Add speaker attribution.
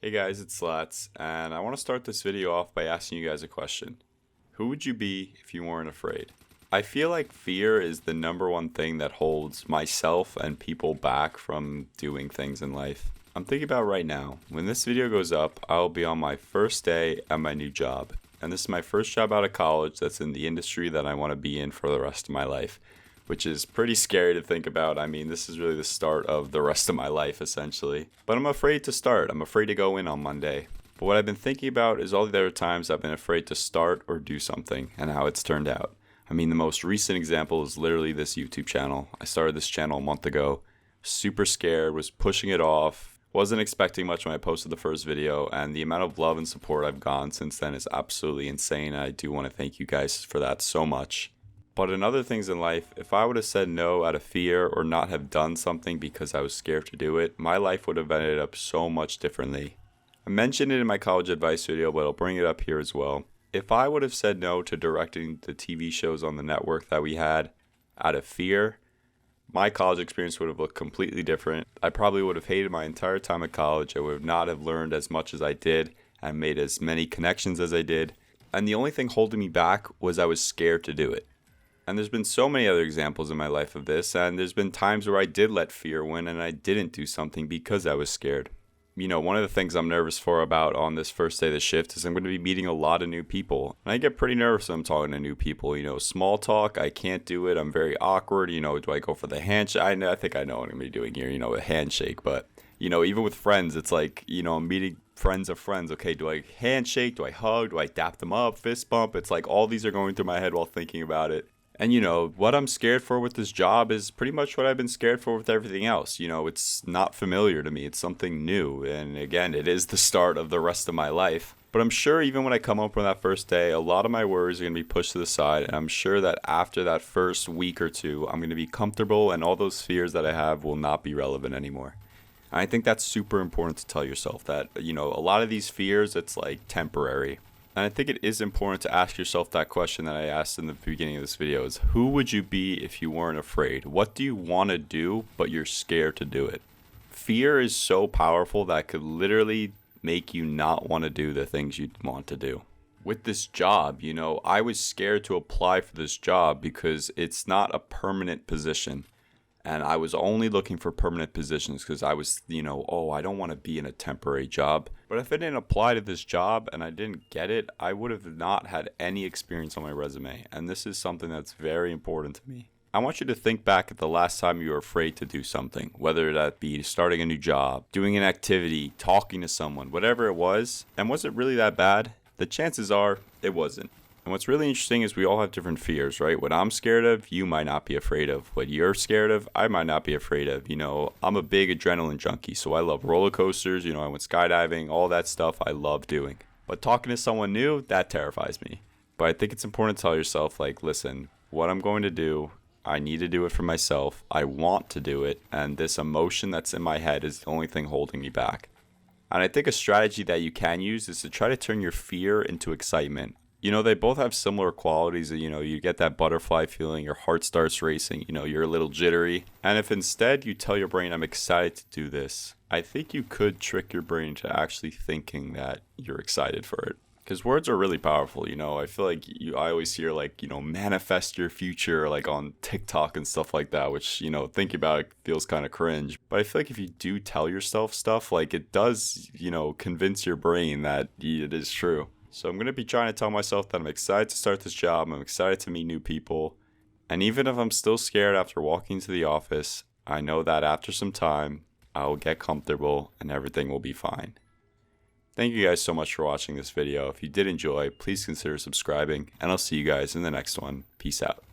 Speaker 1: Hey guys, it's Slats, and I want to start this video off by asking you guys a question. Who would you be if you weren't afraid? I feel like fear is the number one thing that holds myself and people back from doing things in life. I'm thinking about right now, when this video goes up, I'll be on my first day at my new job. And this is my first job out of college that's in the industry that I want to be in for the rest of my life, which is pretty scary to think about. I mean, this is really the start of the rest of my life, essentially. But I'm afraid to start. I'm afraid to go in on Monday. But what I've been thinking about is all the other times I've been afraid to start or do something and how it's turned out. I mean, the most recent example is literally this YouTube channel. I started this channel a month ago, super scared, was pushing it off, wasn't expecting much when I posted the first video, and the amount of love and support I've gotten since then is absolutely insane. I do want to thank you guys for that so much. But in other things in life, if I would have said no out of fear or not have done something because I was scared to do it, my life would have ended up so much differently. I mentioned it in my college advice video, but I'll bring it up here as well. If I would have said no to directing the TV shows on the network that we had out of fear, my college experience would have looked completely different. I probably would have hated my entire time at college. I would not have learned as much as I did and made as many connections as I did. And the only thing holding me back was I was scared to do it. And there's been so many other examples in my life of this, and there's been times where I did let fear win and I didn't do something because I was scared. You know, one of the things I'm nervous for about on this first day of the shift is I'm going to be meeting a lot of new people. And I get pretty nervous when I'm talking to new people. You know, small talk, I can't do it. I'm very awkward. You know, do I go for the handshake? I think I know what I'm going to be doing here, you know, a handshake. But, you know, even with friends, it's like, you know, I'm meeting friends of friends. Okay, do I handshake? Do I hug? Do I dap them up? Fist bump? It's like all these are going through my head while thinking about it. And, you know, what I'm scared for with this job is pretty much what I've been scared for with everything else. You know, it's not familiar to me. It's something new. And again, it is the start of the rest of my life. But I'm sure even when I come home from that first day, a lot of my worries are going to be pushed to the side. And I'm sure that after that first week or two, I'm going to be comfortable and all those fears that I have will not be relevant anymore. And I think that's super important to tell yourself that, you know, a lot of these fears, it's like temporary. And I think it is important to ask yourself that question that I asked in the beginning of this video is, who would you be if you weren't afraid? What do you want to do, but you're scared to do it? Fear is so powerful that it could literally make you not want to do the things you want to do. With this job, you know, I was scared to apply for this job because it's not a permanent position. And I was only looking for permanent positions because I was, you know, oh, I don't want to be in a temporary job. But if I didn't apply to this job and I didn't get it, I would have not had any experience on my resume. And this is something that's very important to me. I want you to think back at the last time you were afraid to do something, whether that be starting a new job, doing an activity, talking to someone, whatever it was. And was it really that bad? The chances are it wasn't. And what's really interesting is we all have different fears, right? What I'm scared of, you might not be afraid of. What you're scared of, I might not be afraid of. You know, I'm a big adrenaline junkie, so I love roller coasters. You know, I went skydiving, all that stuff I love doing. But talking to someone new, that terrifies me. But I think it's important to tell yourself, like, listen, what I'm going to do, I need to do it for myself. I want to do it. And this emotion that's in my head is the only thing holding me back. And I think a strategy that you can use is to try to turn your fear into excitement. You know, they both have similar qualities. You know, you get that butterfly feeling, your heart starts racing, you know, you're a little jittery. And if instead you tell your brain, I'm excited to do this, I think you could trick your brain to actually thinking that you're excited for it. Because words are really powerful, you know. I feel like I always hear, like, you know, manifest your future, like on TikTok and stuff like that, which, you know, thinking about it feels kind of cringe. But I feel like if you do tell yourself stuff, like, it does, you know, convince your brain that it is true. So I'm going to be trying to tell myself that I'm excited to start this job. I'm excited to meet new people. And even if I'm still scared after walking to the office, I know that after some time, I will get comfortable and everything will be fine. Thank you guys so much for watching this video. If you did enjoy, please consider subscribing, and I'll see you guys in the next one. Peace out.